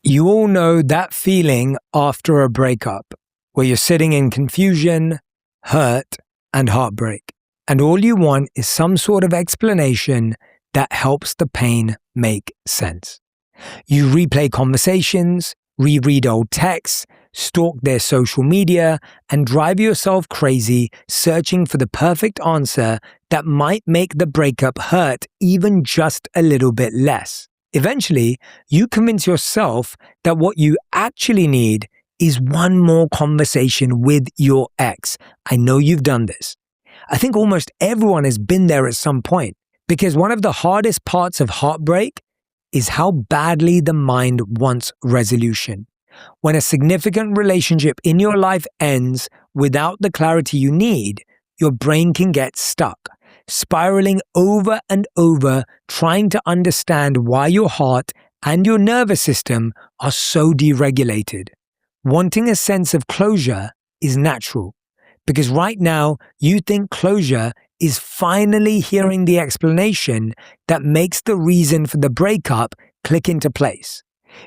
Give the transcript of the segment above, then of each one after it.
You all know that feeling after a breakup, where you're sitting in confusion, hurt, and heartbreak, and all you want is some sort of explanation that helps the pain make sense. You replay conversations, reread old texts, stalk their social media, and drive yourself crazy searching for the perfect answer that might make the breakup hurt even just a little bit less. Eventually, you convince yourself that what you actually need is one more conversation with your ex. I know you've done this. I think almost everyone has been there at some point, because one of the hardest parts of heartbreak is how badly the mind wants resolution. When a significant relationship in your life ends without the clarity you need, your brain can get stuck, spiraling over and over, trying to understand why your heart and your nervous system are so deregulated. Wanting a sense of closure is natural, because right now you think closure is finally hearing the explanation that makes the reason for the breakup click into place.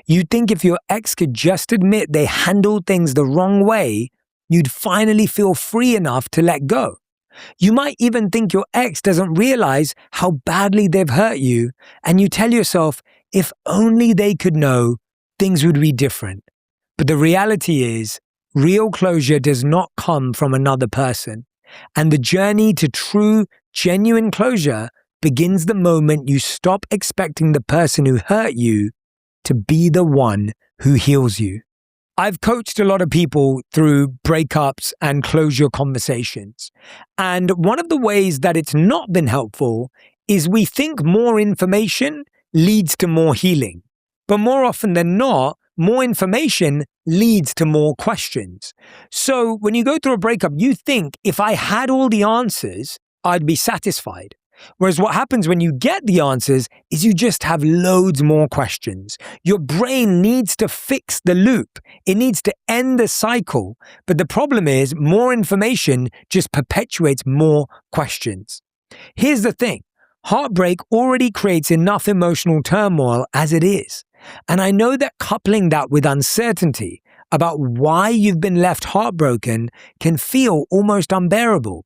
You think if your ex could just admit they handled things the wrong way, you'd finally feel free enough to let go. You might even think your ex doesn't realize how badly they've hurt you, and you tell yourself, if only they could know, things would be different. But the reality is, real closure does not come from another person, and the journey to true, genuine closure begins the moment you stop expecting the person who hurt you to be the one who heals you. I've coached a lot of people through breakups and closure conversations. And one of the ways that it's not been helpful is we think more information leads to more healing. But more often than not, more information leads to more questions. So when you go through a breakup, you think if I had all the answers, I'd be satisfied. Whereas what happens when you get the answers is you just have loads more questions. Your brain needs to fix the loop. It needs to end the cycle. But the problem is more information just perpetuates more questions. Here's the thing. Heartbreak already creates enough emotional turmoil as it is. And I know that coupling that with uncertainty about why you've been left heartbroken can feel almost unbearable.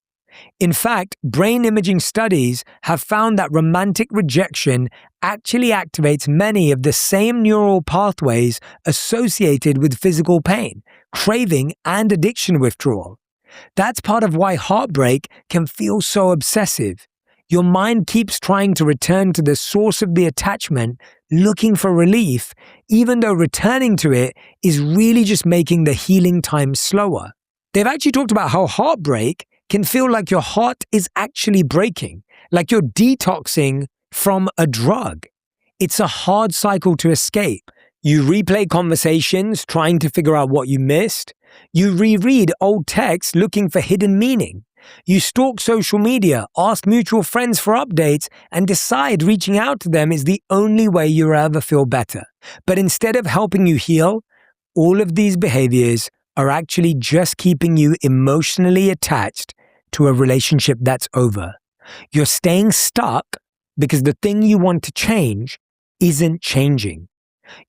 In fact, brain imaging studies have found that romantic rejection actually activates many of the same neural pathways associated with physical pain, craving, and addiction withdrawal. That's part of why heartbreak can feel so obsessive. Your mind keeps trying to return to the source of the attachment, looking for relief, even though returning to it is really just making the healing time slower. They've actually talked about how heartbreak can feel like your heart is actually breaking, like you're detoxing from a drug. It's a hard cycle to escape. You replay conversations trying to figure out what you missed. You reread old texts looking for hidden meaning. You stalk social media, ask mutual friends for updates, and decide reaching out to them is the only way you'll ever feel better. But instead of helping you heal, all of these behaviors are actually just keeping you emotionally attached to a relationship that's over. You're staying stuck because the thing you want to change isn't changing.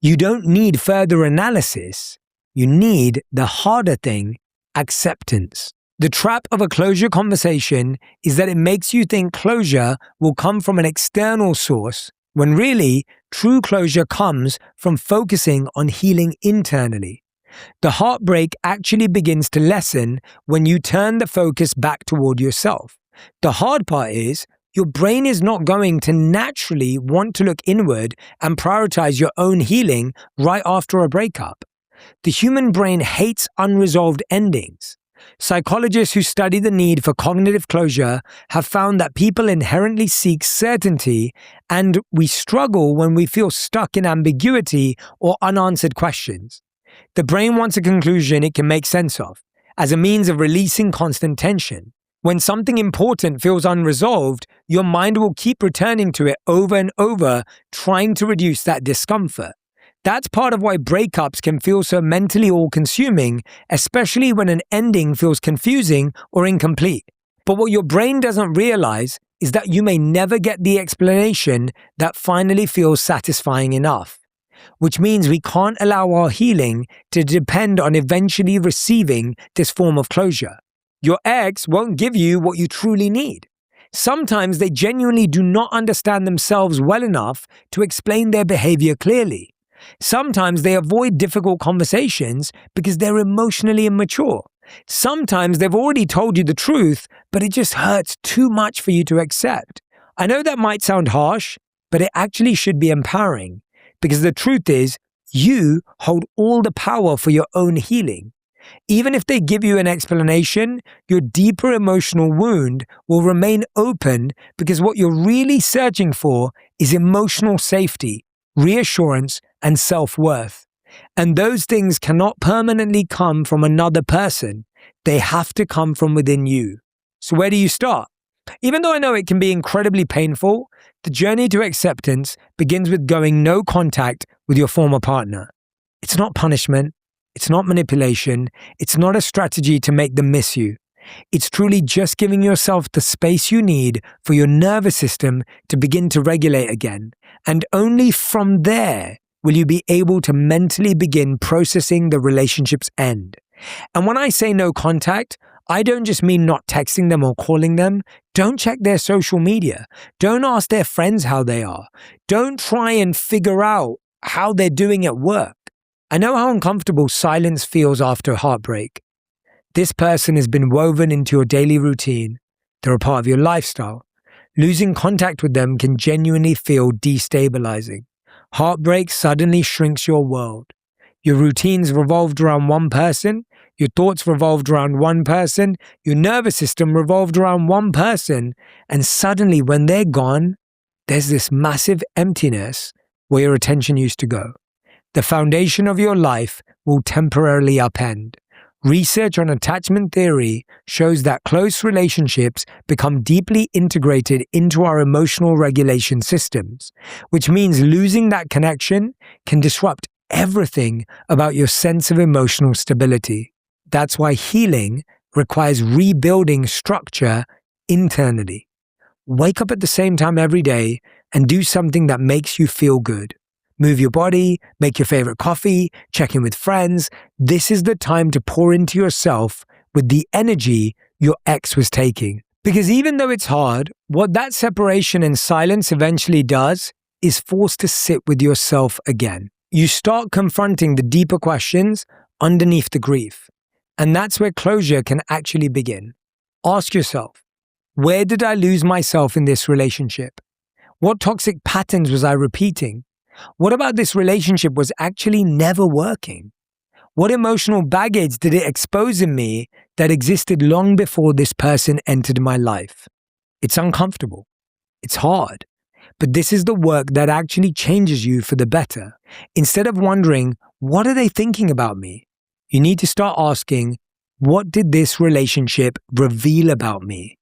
You don't need further analysis. You need the harder thing, acceptance. The trap of a closure conversation is that it makes you think closure will come from an external source, when really, true closure comes from focusing on healing internally. The heartbreak actually begins to lessen when you turn the focus back toward yourself. The hard part is, your brain is not going to naturally want to look inward and prioritize your own healing right after a breakup. The human brain hates unresolved endings. Psychologists who study the need for cognitive closure have found that people inherently seek certainty, and we struggle when we feel stuck in ambiguity or unanswered questions. The brain wants a conclusion it can make sense of, as a means of releasing constant tension. When something important feels unresolved, your mind will keep returning to it over and over, trying to reduce that discomfort. That's part of why breakups can feel so mentally all-consuming, especially when an ending feels confusing or incomplete. But what your brain doesn't realize is that you may never get the explanation that finally feels satisfying enough. which means we can't allow our healing to depend on eventually receiving this form of closure. Your ex won't give you what you truly need. Sometimes they genuinely do not understand themselves well enough to explain their behavior clearly. Sometimes they avoid difficult conversations because they're emotionally immature. Sometimes they've already told you the truth, but it just hurts too much for you to accept. I know that might sound harsh, but it actually should be empowering, because the truth is, you hold all the power for your own healing. Even if they give you an explanation, your deeper emotional wound will remain open, because what you're really searching for is emotional safety, reassurance, and self-worth. And those things cannot permanently come from another person. They have to come from within you. So where do you start? Even though I know it can be incredibly painful, the journey to acceptance begins with going no contact with your former partner. It's not punishment. It's not manipulation. It's not a strategy to make them miss you. It's truly just giving yourself the space you need for your nervous system to begin to regulate again. And only from there will you be able to mentally begin processing the relationship's end. And when I say no contact, I don't just mean not texting them or calling them. Don't check their social media. Don't ask their friends how they are. Don't try and figure out how they're doing at work. I know how uncomfortable silence feels after heartbreak. This person has been woven into your daily routine. They're a part of your lifestyle. Losing contact with them can genuinely feel destabilizing. Heartbreak suddenly shrinks your world. Your routines revolved around one person. Your thoughts revolved around one person. Your nervous system revolved around one person. And suddenly, when they're gone, there's this massive emptiness where your attention used to go. The foundation of your life will temporarily upend. Research on attachment theory shows that close relationships become deeply integrated into our emotional regulation systems, which means losing that connection can disrupt everything about your sense of emotional stability. That's why healing requires rebuilding structure internally. Wake up at the same time every day and do something that makes you feel good. Move your body, make your favorite coffee, check in with friends. This is the time to pour into yourself with the energy your ex was taking. Because even though it's hard, what that separation and silence eventually does is force to sit with yourself again. You start confronting the deeper questions underneath the grief. And that's where closure can actually begin. Ask yourself, where did I lose myself in this relationship? What toxic patterns was I repeating? What about this relationship was actually never working? What emotional baggage did it expose in me that existed long before this person entered my life? It's uncomfortable. It's hard. But this is the work that actually changes you for the better. Instead of wondering, what are they thinking about me? You need to start asking, what did this relationship reveal about me?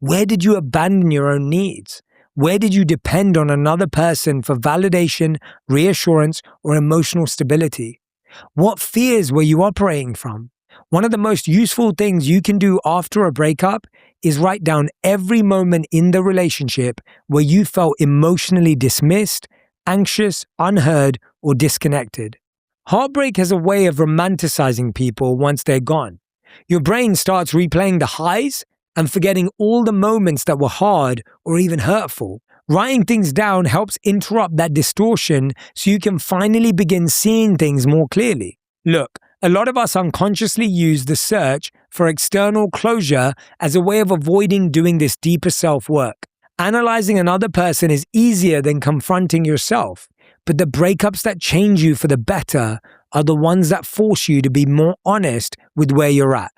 Where did you abandon your own needs? Where did you depend on another person for validation, reassurance, or emotional stability? What fears were you operating from? One of the most useful things you can do after a breakup is write down every moment in the relationship where you felt emotionally dismissed, anxious, unheard, or disconnected. Heartbreak has a way of romanticizing people once they're gone. Your brain starts replaying the highs and forgetting all the moments that were hard or even hurtful. Writing things down helps interrupt that distortion so you can finally begin seeing things more clearly. Look, a lot of us unconsciously use the search for external closure as a way of avoiding doing this deeper self-work. Analyzing another person is easier than confronting yourself, but the breakups that change you for the better are the ones that force you to be more honest with where you're at.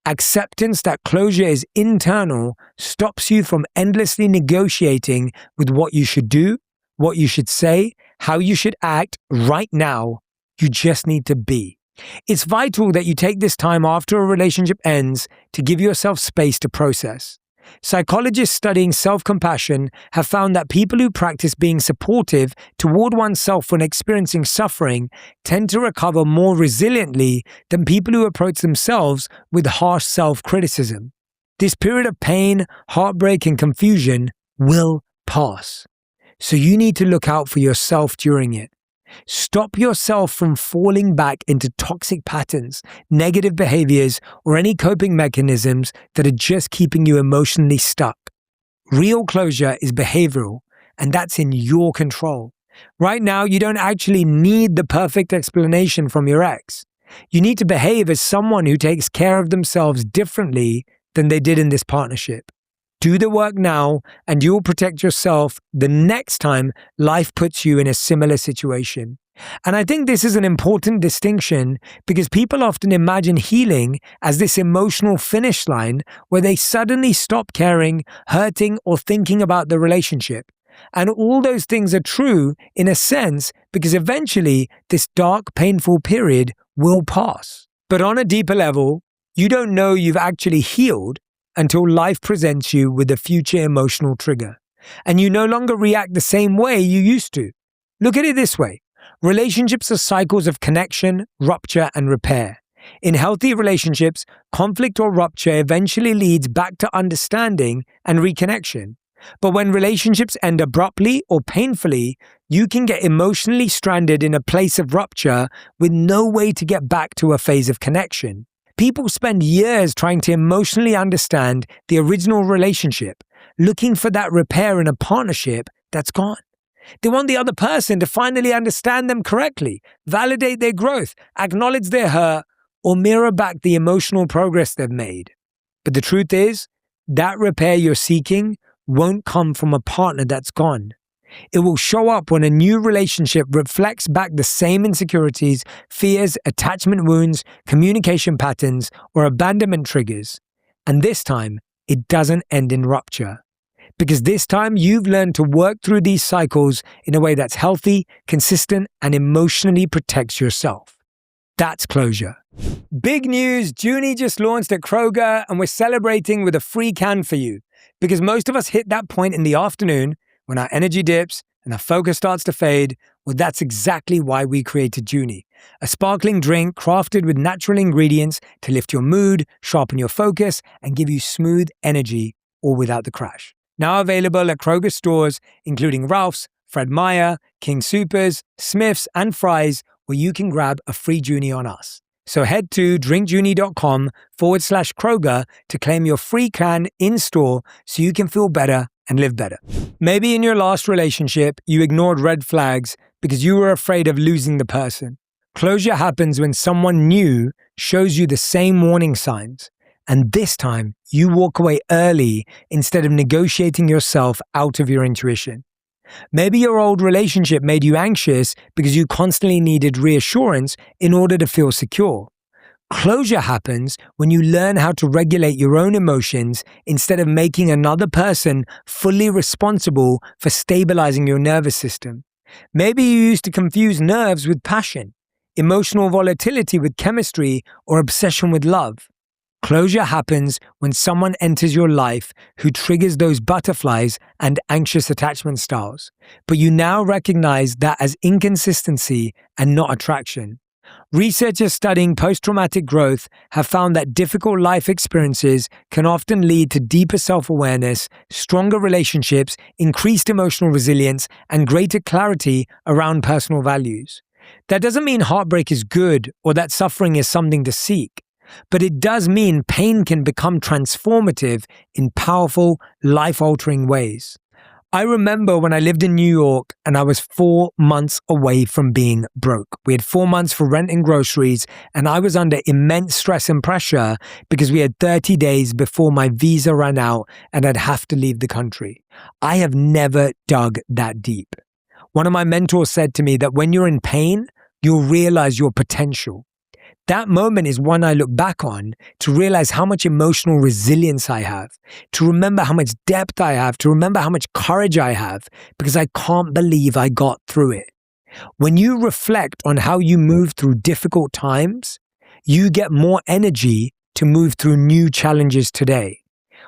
Acceptance that closure is internal stops you from endlessly negotiating with what you should do, what you should say, how you should act right now. You just need to be. It's vital that you take this time after a relationship ends to give yourself space to process. Psychologists studying self-compassion have found that people who practice being supportive toward oneself when experiencing suffering tend to recover more resiliently than people who approach themselves with harsh self-criticism. This period of pain, heartbreak, and confusion will pass. So you need to look out for yourself during it. Stop yourself from falling back into toxic patterns, negative behaviors, or any coping mechanisms that are just keeping you emotionally stuck. Real closure is behavioral, and that's in your control. Right now, you don't actually need the perfect explanation from your ex. You need to behave as someone who takes care of themselves differently than they did in this partnership. Do the work now, and you'll protect yourself the next time life puts you in a similar situation. And I think this is an important distinction because people often imagine healing as this emotional finish line where they suddenly stop caring, hurting, or thinking about the relationship. And all those things are true in a sense because eventually this dark, painful period will pass. But on a deeper level, you don't know you've actually healed until life presents you with a future emotional trigger, and you no longer react the same way you used to. Look at it this way. Relationships are cycles of connection, rupture, and repair. In healthy relationships, conflict or rupture eventually leads back to understanding and reconnection. But when relationships end abruptly or painfully, you can get emotionally stranded in a place of rupture with no way to get back to a phase of connection. People spend years trying to emotionally understand the original relationship, looking for that repair in a partnership that's gone. They want the other person to finally understand them correctly, validate their growth, acknowledge their hurt, or mirror back the emotional progress they've made. But the truth is, that repair you're seeking won't come from a partner that's gone. It will show up when a new relationship reflects back the same insecurities, fears, attachment wounds, communication patterns, or abandonment triggers. And this time, it doesn't end in rupture. Because this time, you've learned to work through these cycles in a way that's healthy, consistent, and emotionally protects yourself. That's closure. Big news, Junie just launched at Kroger, and we're celebrating with a free can for you. Because most of us hit that point in the afternoon when our energy dips and our focus starts to fade. Well, that's exactly why we created Junie, a sparkling drink crafted with natural ingredients to lift your mood, sharpen your focus, and give you smooth energy, all without the crash. Now available at Kroger stores, including Ralph's, Fred Meyer, King Soopers, Smith's, and Fry's, where you can grab a free Junie on us. So head to drinkjunie.com/Kroger to claim your free can in-store so you can feel better and live better. Maybe in your last relationship, you ignored red flags because you were afraid of losing the person. Closure happens when someone new shows you the same warning signs. And this time, you walk away early instead of negotiating yourself out of your intuition. Maybe your old relationship made you anxious because you constantly needed reassurance in order to feel secure. Closure happens when you learn how to regulate your own emotions instead of making another person fully responsible for stabilizing your nervous system. Maybe you used to confuse nerves with passion, emotional volatility with chemistry, or obsession with love. Closure happens when someone enters your life who triggers those butterflies and anxious attachment styles, but you now recognize that as inconsistency and not attraction. Researchers studying post-traumatic growth have found that difficult life experiences can often lead to deeper self-awareness, stronger relationships, increased emotional resilience, and greater clarity around personal values. That doesn't mean heartbreak is good or that suffering is something to seek. But it does mean pain can become transformative in powerful, life-altering ways. I remember when I lived in New York and I was 4 months away from being broke. We had 4 months for rent and groceries, and I was under immense stress and pressure because we had 30 days before my visa ran out and I'd have to leave the country. I have never dug that deep. One of my mentors said to me that when you're in pain, you'll realize your potential. That moment is one I look back on to realize how much emotional resilience I have, to remember how much depth I have, to remember how much courage I have, because I can't believe I got through it. When you reflect on how you move through difficult times, you get more energy to move through new challenges today.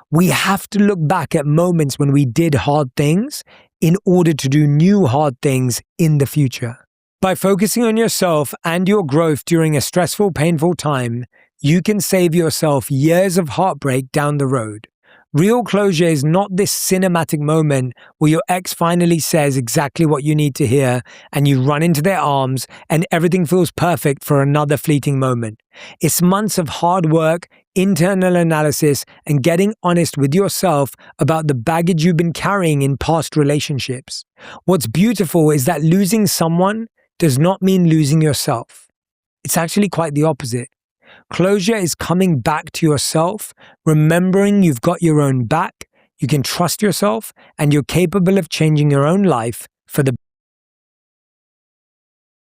We have to look back at moments when we did hard things in order to do new hard things in the future. By focusing on yourself and your growth during a stressful, painful time, you can save yourself years of heartbreak down the road. Real closure is not this cinematic moment where your ex finally says exactly what you need to hear and you run into their arms and everything feels perfect for another fleeting moment. It's months of hard work, internal analysis, and getting honest with yourself about the baggage you've been carrying in past relationships. What's beautiful is that losing someone does not mean losing yourself. It's actually quite the opposite. Closure is coming back to yourself, remembering you've got your own back, you can trust yourself, and you're capable of changing your own life for the